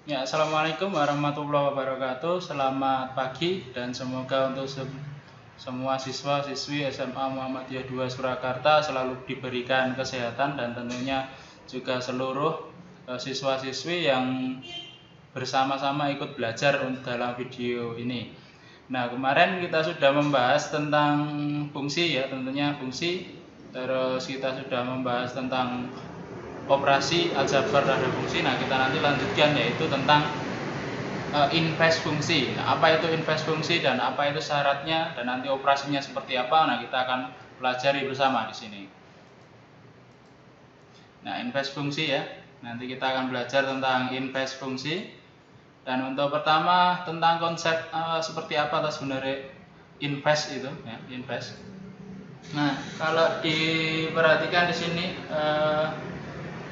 Ya, assalamualaikum warahmatullahi wabarakatuh. Selamat pagi dan semoga untuk semua siswa-siswi SMA Muhammadiyah 2 Surakarta selalu diberikan kesehatan dan tentunya juga seluruh siswa-siswi yang bersama-sama ikut belajar dalam video ini. Nah, kemarin kita sudah membahas tentang fungsi ya, tentunya fungsi. Terus kita sudah membahas tentang operasi aljabar terhadap fungsi. Nah, kita nanti lanjutkan yaitu tentang invest fungsi. Nah, apa itu invest fungsi dan apa itu syaratnya dan nanti operasinya seperti apa? Nah, kita akan pelajari bersama di sini. Nah, invest fungsi ya. Nanti kita akan belajar tentang invest fungsi. Dan untuk pertama tentang konsep seperti apa sebenarnya invest itu ya, invest. Nah, kalau diperhatikan di sini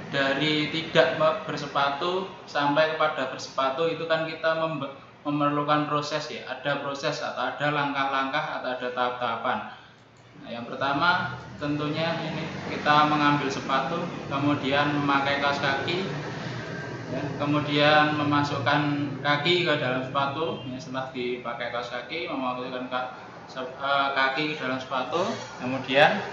dari tidak bersepatu sampai kepada bersepatu itu kan kita memerlukan proses ya, ada proses atau ada langkah-langkah atau ada tahap-tahapan. Nah, yang pertama tentunya ini kita mengambil sepatu, kemudian memakai kaos kaki, ya, kemudian memasukkan kaki ke dalam sepatu. Ya, setelah dipakai kaos kaki, memasukkan kaki ke dalam sepatu, kemudian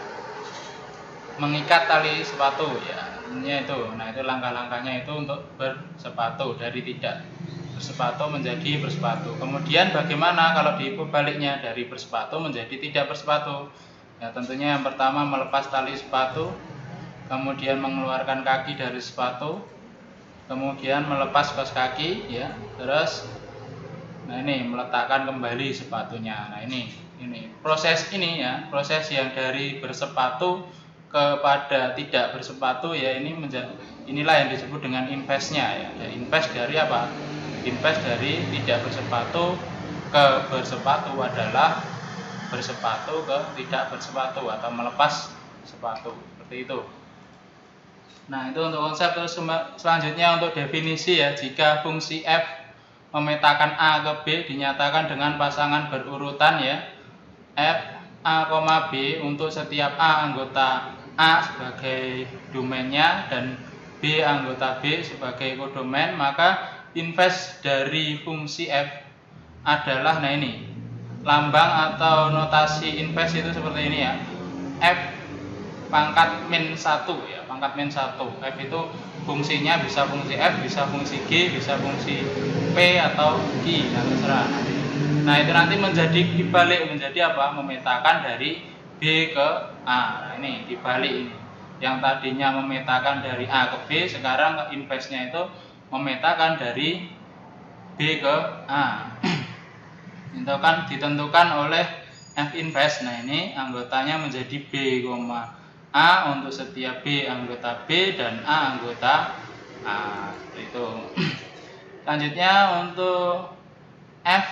mengikat tali sepatu ya, itu. Nah, itu langkah-langkahnya itu untuk bersepatu, dari tidak bersepatu menjadi bersepatu. Kemudian bagaimana kalau dibaliknya dari bersepatu menjadi tidak bersepatu? Ya, tentunya yang pertama melepas tali sepatu, kemudian mengeluarkan kaki dari sepatu, kemudian melepas kaos kaki ya, terus nah ini meletakkan kembali sepatunya. Nah, ini proses ini ya, proses yang dari bersepatu kepada tidak bersepatu ya, inilah yang disebut dengan investnya ya. Ya, invest dari apa? Invest dari tidak bersepatu ke bersepatu adalah bersepatu ke tidak bersepatu atau melepas sepatu, seperti itu. Nah, itu untuk konsep. Terus selanjutnya untuk definisi ya, jika fungsi f memetakan A ke B dinyatakan dengan pasangan berurutan ya, f A, B untuk setiap A anggota A sebagai domainnya dan B anggota B sebagai kodomain, maka invest dari fungsi f adalah, nah ini lambang atau notasi invest itu seperti ini ya, f pangkat min 1 ya, pangkat min 1. F itu fungsinya bisa fungsi F, bisa fungsi G, bisa fungsi P atau I, nah terserah. Nah, itu nanti menjadi dibalik menjadi apa? Memetakan dari B ke A. Nah, ini dibalik ini. Yang tadinya memetakan dari A ke B, sekarang investnya itu memetakan dari B ke A. Itu kan ditentukan oleh F invest. Nah, ini anggotanya menjadi B, A untuk setiap B anggota B dan A anggota A, itu. Selanjutnya untuk F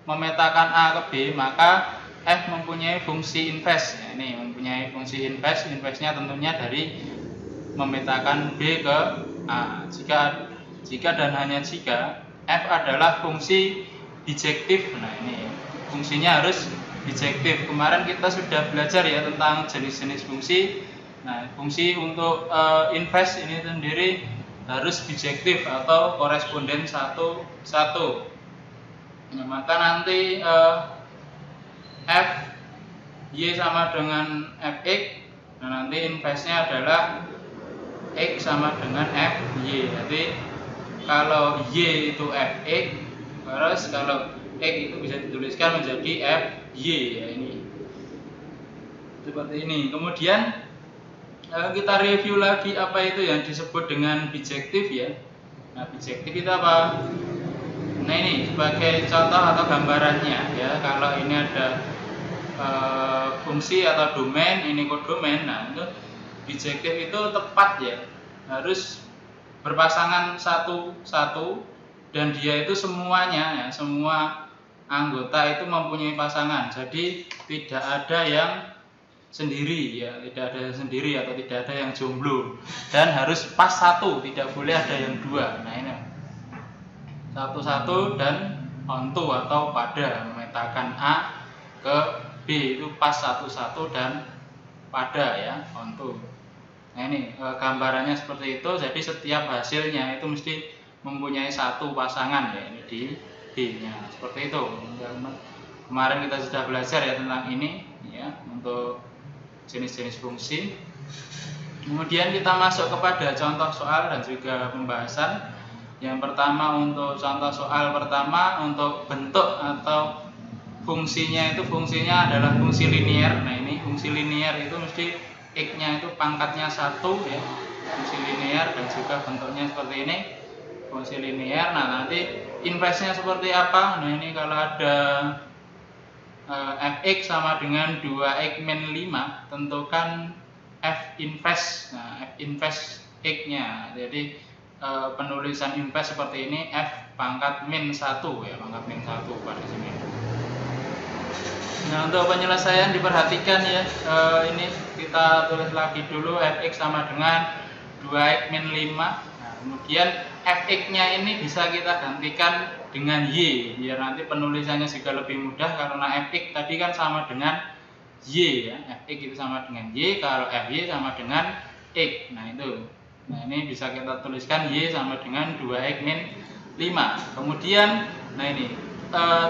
memetakan A ke B, maka F mempunyai fungsi invest. Ya, ini mempunyai fungsi invest. Investnya tentunya dari memetakan B ke A. Jika dan hanya jika F adalah fungsi bijektif. Nah, ini fungsinya harus bijektif. Kemarin kita sudah belajar ya tentang jenis-jenis fungsi. Nah, fungsi untuk invest ini sendiri harus bijektif atau koresponden 1:1. Nah, maka nanti f y sama dengan fx. Nah, nanti investnya adalah x sama dengan f y. Jadi kalau y itu fx, terus kalau x itu bisa dituliskan menjadi f y ya, ini seperti ini. Kemudian kita review lagi apa itu yang disebut dengan bijektif ya. Nah, bijektif itu apa? Nah, ini sebagai contoh atau gambarannya ya, kalau ini ada fungsi atau domain, ini kodomain. Nah, itu bijektif itu tepat ya, harus berpasangan satu-satu dan dia itu semuanya ya, semua anggota itu mempunyai pasangan. Jadi tidak ada yang sendiri ya, tidak ada yang sendiri atau tidak ada yang jomblo, dan harus pas satu, tidak boleh ada yang dua. Nah, ini satu-satu dan onto atau pada, memetakan A ke B itu pas satu-satu dan pada ya, onto. Nah, ini gambarannya seperti itu. Jadi setiap hasilnya itu mesti mempunyai satu pasangan ya, ini di D-nya seperti itu. Kemarin kita sudah belajar ya tentang ini ya, untuk jenis-jenis fungsi. Kemudian kita masuk kepada contoh soal dan juga pembahasan. Yang pertama, untuk contoh soal pertama, untuk bentuk atau fungsinya adalah fungsi linier. Nah, ini fungsi linier itu mesti X-nya itu pangkatnya 1 ya, fungsi linier, dan juga bentuknya seperti ini, fungsi linier. Nah, nanti inverse-nya seperti apa? Nah, ini kalau ada fx sama dengan 2x min 5, tentukan f inverse. Nah, f inverse x-nya. Jadi penulisan inverse seperti ini, f pangkat min 1 ya, pangkat min 1 pada sini. Nah, untuk penyelesaian diperhatikan ya, ini kita tulis lagi dulu, fx sama dengan 2x min 5. Nah, kemudian fx-nya ini bisa kita gantikan dengan y, biar nanti penulisannya juga lebih mudah, karena fx tadi kan sama dengan y ya, fx itu sama dengan y, kalau fy sama dengan x. Nah, itu. Nah, ini bisa kita tuliskan y sama dengan 2x min 5. Kemudian, nah ini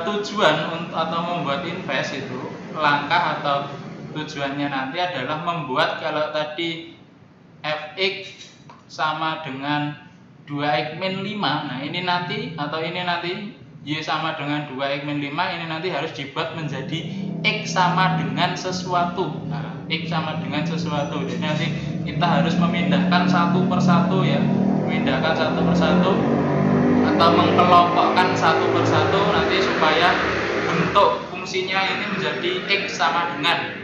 tujuan atau membuat inverse itu, langkah atau tujuannya nanti adalah membuat, kalau tadi fx sama dengan 2x min 5, nah ini nanti, atau ini nanti y sama dengan 2x min 5, ini nanti harus dibuat menjadi x sama dengan sesuatu. Nah, x sama dengan sesuatu, jadi nanti kita harus memindahkan satu persatu ya, memindahkan satu persatu atau mengkelompokkan satu persatu nanti, supaya bentuk fungsinya ini menjadi x sama dengan.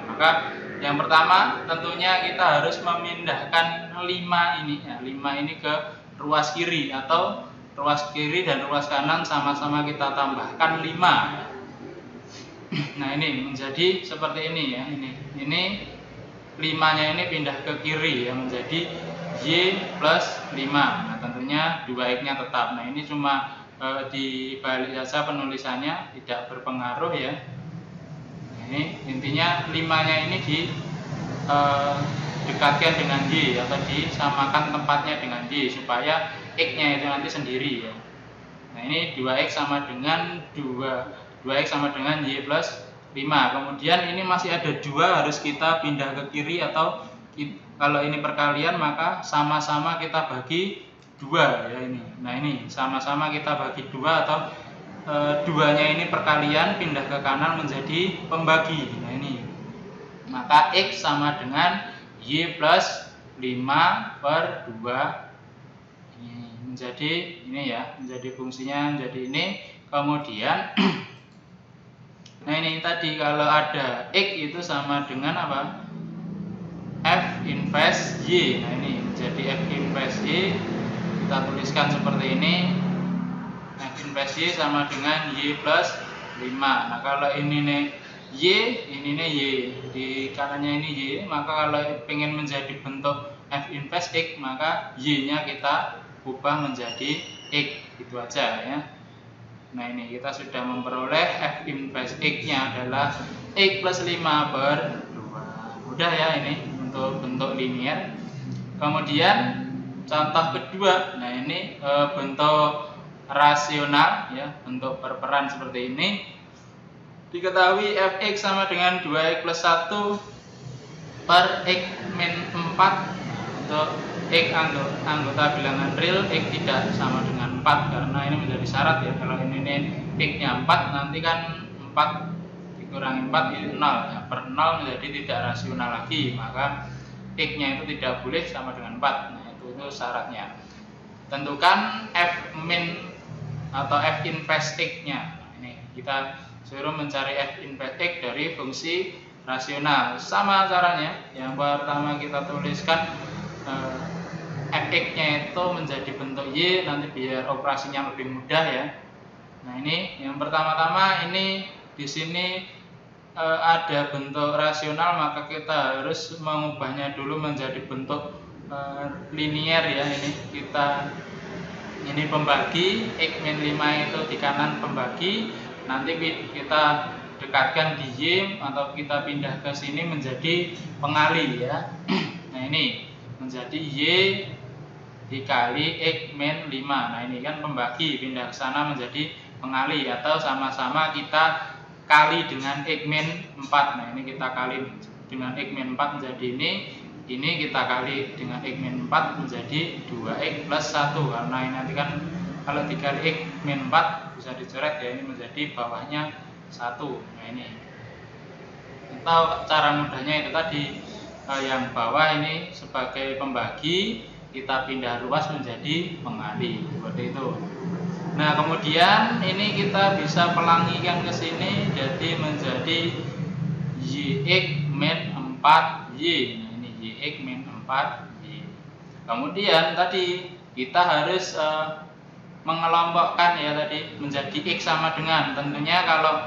Maka yang pertama tentunya kita harus memindahkan 5 ini ya, 5 ini ke ruas kiri, atau ruas kiri dan ruas kanan sama-sama kita tambahkan 5. Nah, ini menjadi seperti ini ya, ini 5-nya ini pindah ke kiri ya, menjadi y plus 5. Nah, tentunya 2x-nya tetap. Nah, ini cuma dibalik saja penulisannya, tidak berpengaruh ya. Ini intinya 5-nya ini dekatkan dengan y, atau disamakan tempatnya dengan y, supaya x-nya itu nanti sendiri ya. Nah, ini 2x sama dengan 2x sama dengan y plus 5. Kemudian ini masih ada 2, harus kita pindah ke kiri, atau kalau ini perkalian maka sama-sama kita bagi 2 ya ini. Nah, ini sama-sama kita bagi 2, atau 2-nya ini perkalian, pindah ke kanan menjadi pembagi. Nah, ini maka x sama dengan y plus 5 per 2. Ini menjadi ini ya, menjadi fungsinya menjadi ini. Kemudian nah, ini tadi kalau ada x itu sama dengan apa? F inverse y. Nah, ini menjadi f inverse y, kita tuliskan seperti ini. F inverse y sama dengan y plus 5. Nah, kalau ini nih y, ini nih y, di kanannya ini y, maka kalau pengen menjadi bentuk f inverse x, maka y-nya kita ubah menjadi x, itu aja ya. Nah, ini kita sudah memperoleh f inverse x-nya adalah x plus 5 per 2. Mudah ya ini untuk bentuk linier. Kemudian contoh kedua, nah ini bentuk rasional ya, bentuk berperan seperti ini. Diketahui fx sama dengan 2x plus 1 per x min 4. Untuk x anggota bilangan real, x tidak sama dengan 4, karena ini menjadi syarat ya. Kalau ini x-nya 4, nanti kan 4 dikurangi 4 itu 0 ya, per 0 menjadi tidak rasional lagi, maka x-nya itu tidak boleh sama dengan 4. Nah, itu syaratnya. Tentukan f min atau f inverse x-nya. Nah, ini kita suruh mencari f inverse x dari fungsi rasional. Sama caranya. Yang pertama kita tuliskan fx-nya itu menjadi bentuk y, nanti biar operasinya lebih mudah ya. Nah, ini yang pertama-tama, ini di sini ada bentuk rasional, maka kita harus mengubahnya dulu menjadi bentuk linier ya. Ini kita pembagi, x min 5 itu di kanan pembagi, nanti kita dekatkan di y, atau kita pindah ke sini menjadi pengali ya. Nah, ini menjadi y dikali X min 5. Nah ini kan pembagi, pindah ke sana menjadi pengali, atau sama-sama kita kali dengan X min 4. Nah ini kita kali dengan X min 4 menjadi ini kita kali dengan X min 4 menjadi 2X plus 1, karena ini nanti kan kalau dikali X min 4 bisa dicoret ya, ini menjadi bawahnya 1. Nah ini, atau cara mudahnya itu tadi, yang bawah ini sebagai pembagi, kita pindah ruas menjadi pengali, seperti itu. Nah kemudian ini kita bisa pelangikan ke sini, jadi menjadi YX min 4Y. Nah ini YX min 4Y. Kemudian tadi kita harus mengelompokkan ya tadi menjadi X sama dengan, tentunya kalau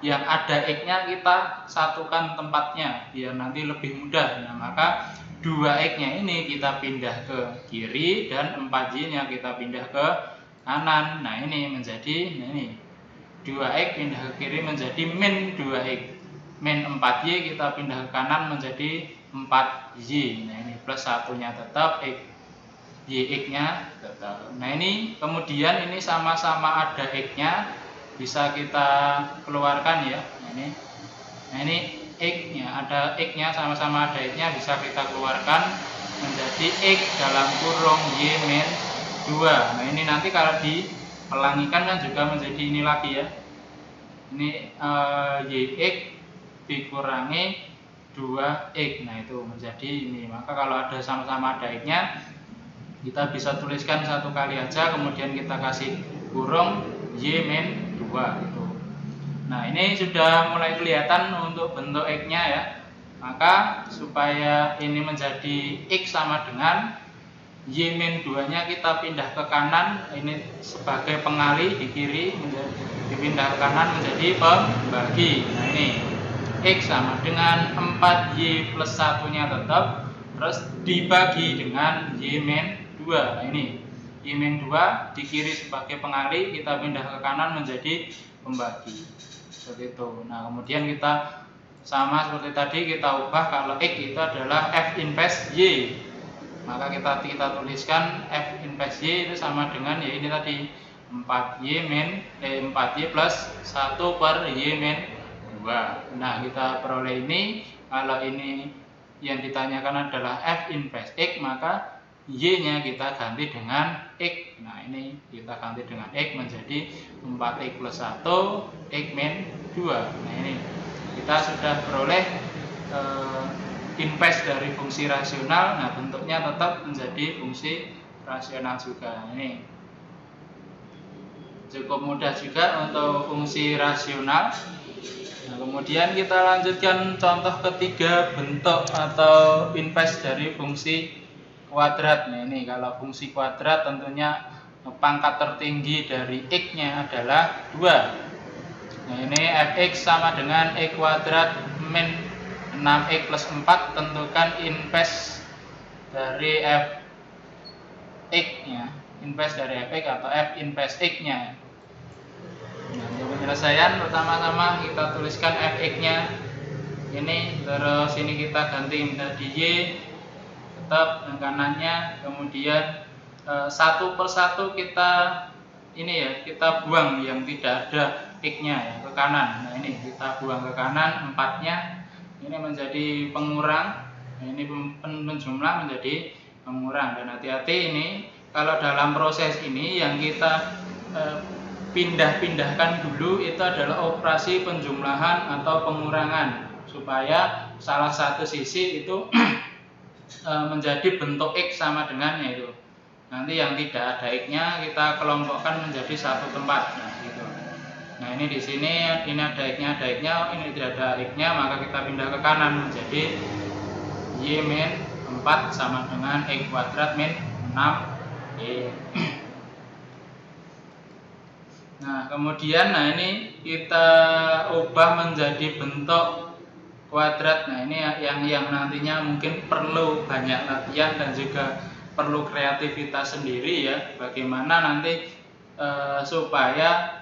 yang ada X-nya kita satukan tempatnya biar nanti lebih mudah. Nah maka 2X-nya ini kita pindah ke kiri dan 4Y-nya kita pindah ke kanan. Nah ini menjadi, nah ini 2X pindah ke kiri menjadi min 2X, min 4Y kita pindah ke kanan menjadi 4Y. Nah ini plus satunya tetap, YX-nya tetap. Nah ini kemudian ini sama-sama ada X-nya, bisa kita keluarkan ya. Nah ini X-nya, ada X-nya, sama-sama ada X-nya, bisa kita keluarkan menjadi X dalam kurung Y min 2. Nah ini nanti kalau dipelangikan kan juga menjadi ini lagi ya. Ini YX dikurangi 2X. Nah itu menjadi ini. Maka kalau ada sama-sama ada X-nya, kita bisa tuliskan satu kali aja, kemudian kita kasih kurung Y min 2 gitu. Nah ini sudah mulai kelihatan untuk bentuk X-nya ya. Maka supaya ini menjadi X sama dengan Y min 2 nya kita pindah ke kanan, ini sebagai pengali di kiri, dipindah ke kanan menjadi pembagi. Nah ini X sama dengan 4Y plus 1 nya tetap, terus dibagi dengan Y min 2. Nah ini Y min 2 di kiri sebagai pengali, kita pindah ke kanan menjadi pembagi, seperti itu. Nah kemudian kita sama seperti tadi, kita ubah kalau X itu adalah F inverse Y, maka kita tuliskan F inverse Y itu sama dengan ya ini tadi 4Y plus 1 per Y min 2. Nah kita peroleh ini, kalau ini yang ditanyakan adalah F inverse X, maka Y-nya kita ganti dengan X. Nah ini kita ganti dengan X menjadi 4X plus 1 X min 2. Nah ini kita sudah peroleh inverse dari fungsi rasional. Nah bentuknya tetap menjadi fungsi rasional juga. Ini cukup mudah juga untuk fungsi rasional. Nah kemudian kita lanjutkan contoh ketiga, bentuk atau inverse dari fungsi kuadrat. Nah ini kalau fungsi kuadrat tentunya pangkat tertinggi dari X-nya adalah 2. Nah ini Fx sama dengan X kuadrat min 6X plus 4. Tentukan inverse dari Fx-nya, inverse dari Fx atau F inverse X-nya. Nah untuk penyelesaian pertama-tama kita tuliskan Fx-nya ini, terus ini kita ganti menjadi Y tetap yang kanannya, kemudian satu persatu kita ini ya, kita buang yang tidak ada X-nya ya, ke kanan. Nah ini kita buang ke kanan 4-nya, ini menjadi pengurang. Nah, ini penjumlah menjadi pengurang. Dan hati-hati ini kalau dalam proses ini yang kita pindah-pindahkan dulu itu adalah operasi penjumlahan atau pengurangan, supaya salah satu sisi itu menjadi bentuk X sama dengannya itu. Nanti yang tidak ada X-nya kita kelompokkan menjadi satu tempat. Nah, gitu. Nah, ini di sini ini ada X-nya, ini tidak ada X-nya, maka kita pindah ke kanan menjadi Y min 4 sama dengan X kuadrat min 6Y. Nah, kemudian ini kita ubah menjadi bentuk kuadrat. Nah ini yang nantinya mungkin perlu banyak latihan dan juga perlu kreativitas sendiri ya, bagaimana nanti supaya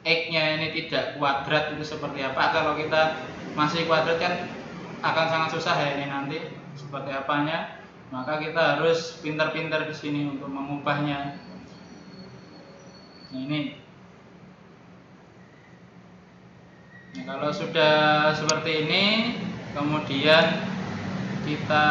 X-nya ini tidak kuadrat itu seperti apa. Kalau kita masih kuadrat kan akan sangat susah ya, ini nanti seperti apanya Maka kita harus pintar-pintar di sini untuk mengubahnya. Nah, ini. Nah, kalau sudah seperti ini, kemudian kita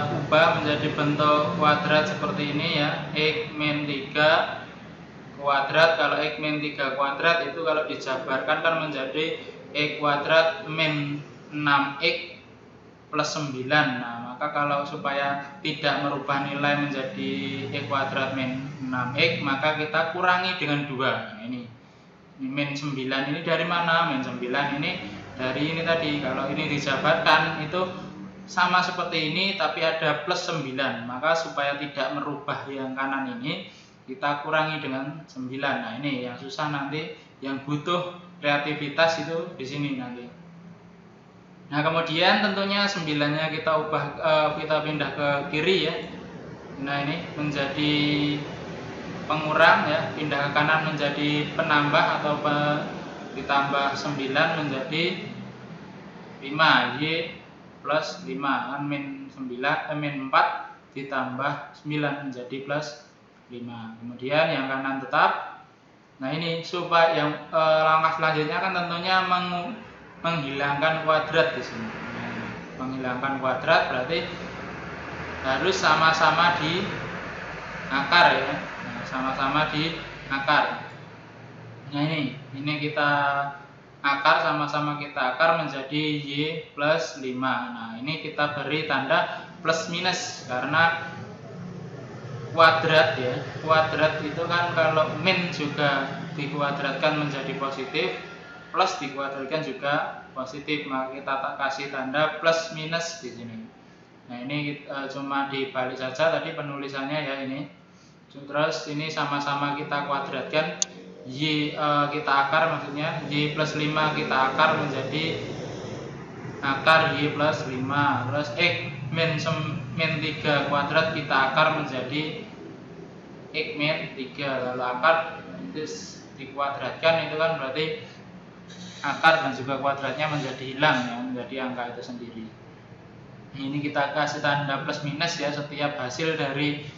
ubah menjadi bentuk kuadrat seperti ini ya, X min 3 kuadrat. Kalau X min 3 kuadrat itu kalau dijabarkan kan menjadi X kuadrat min 6X plus 9. Nah, maka kalau supaya tidak merubah nilai menjadi X kuadrat min 6X, maka kita kurangi dengan 2. Nah, ini min 9 ini dari mana? Min 9 ini dari ini tadi. Kalau ini dijabarkan itu sama seperti ini tapi ada plus 9. Maka supaya tidak merubah yang kanan ini, kita kurangi dengan 9. Nah, ini yang susah nanti, yang butuh kreativitas itu di sini nanti. Nah, kemudian tentunya 9-nya kita ubah, kita pindah ke kiri ya. Nah, ini menjadi pengurang ya, pindah ke kanan menjadi penambah atau ditambah 9 menjadi 5, Y plus 5 kan min 9 min 4 ditambah 9 menjadi plus 5. Kemudian yang kanan tetap. Nah, ini supaya yang langkah selanjutnya kan tentunya menghilangkan kuadrat di sini. Nah, menghilangkan kuadrat berarti harus sama-sama di akar ya. Nah, sama-sama di akar. Nah, ini kita akar, sama-sama kita akar menjadi Y plus 5. Nah, ini kita beri tanda plus minus karena kuadrat ya. Kuadrat itu kan kalau min juga dikuadratkan menjadi positif, plus dikuadratkan juga positif, maka kita kasih tanda plus minus di sini. Nah, ini cuma dibalik saja tadi penulisannya ya ini. Terus ini sama-sama kita kuadratkan, Y kita akar, maksudnya Y plus 5 kita akar menjadi akar Y plus 5. Terus X min 3 kuadrat kita akar menjadi X min 3. Lalu akar itu dikuadratkan, itu kan berarti akar dan juga kuadratnya menjadi hilang ya, menjadi angka itu sendiri. Ini kita kasih tanda plus minus ya, setiap hasil dari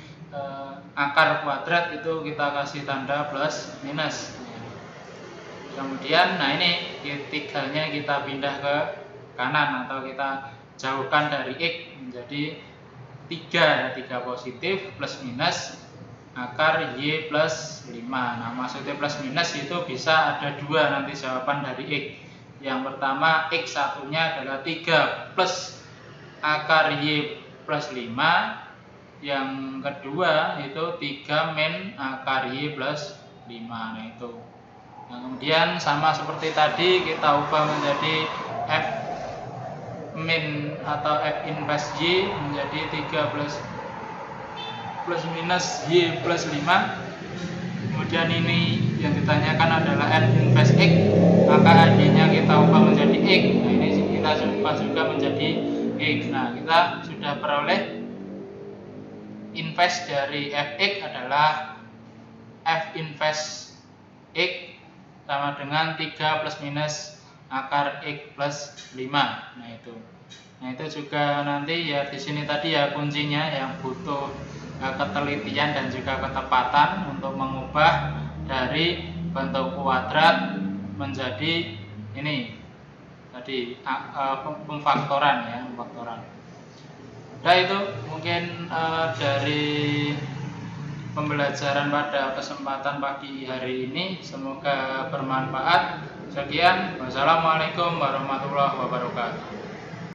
akar kuadrat itu kita kasih tanda plus minus. Kemudian nah ini tiganya kita pindah ke kanan atau kita jauhkan dari X menjadi 3 positif plus minus akar Y plus 5. Nah, maksudnya plus minus itu bisa ada 2 nanti jawaban dari X. Yang pertama X satunya adalah 3 plus akar Y plus 5. Yang kedua itu 3 min akar Y plus 5. Nah, itu. Nah, kemudian sama seperti tadi kita ubah menjadi F min atau F inverse Y menjadi 3 plus minus Y plus 5. Kemudian ini yang ditanyakan adalah F inverse X, maka AD-nya kita ubah menjadi X. Nah, ini kita ubah juga menjadi X. Nah, kita sudah peroleh inverse dari Fx adalah F inverse X sama dengan 3 plus minus akar X plus 5. Nah, itu juga nanti ya di sini tadi ya kuncinya yang butuh ketelitian dan juga ketepatan untuk mengubah dari bentuk kuadrat menjadi ini tadi pemfaktoran ya, pemfaktoran. Nah, itu mungkin dari pembelajaran pada kesempatan pagi hari ini, semoga bermanfaat. Sekian, wassalamualaikum warahmatullahi wabarakatuh.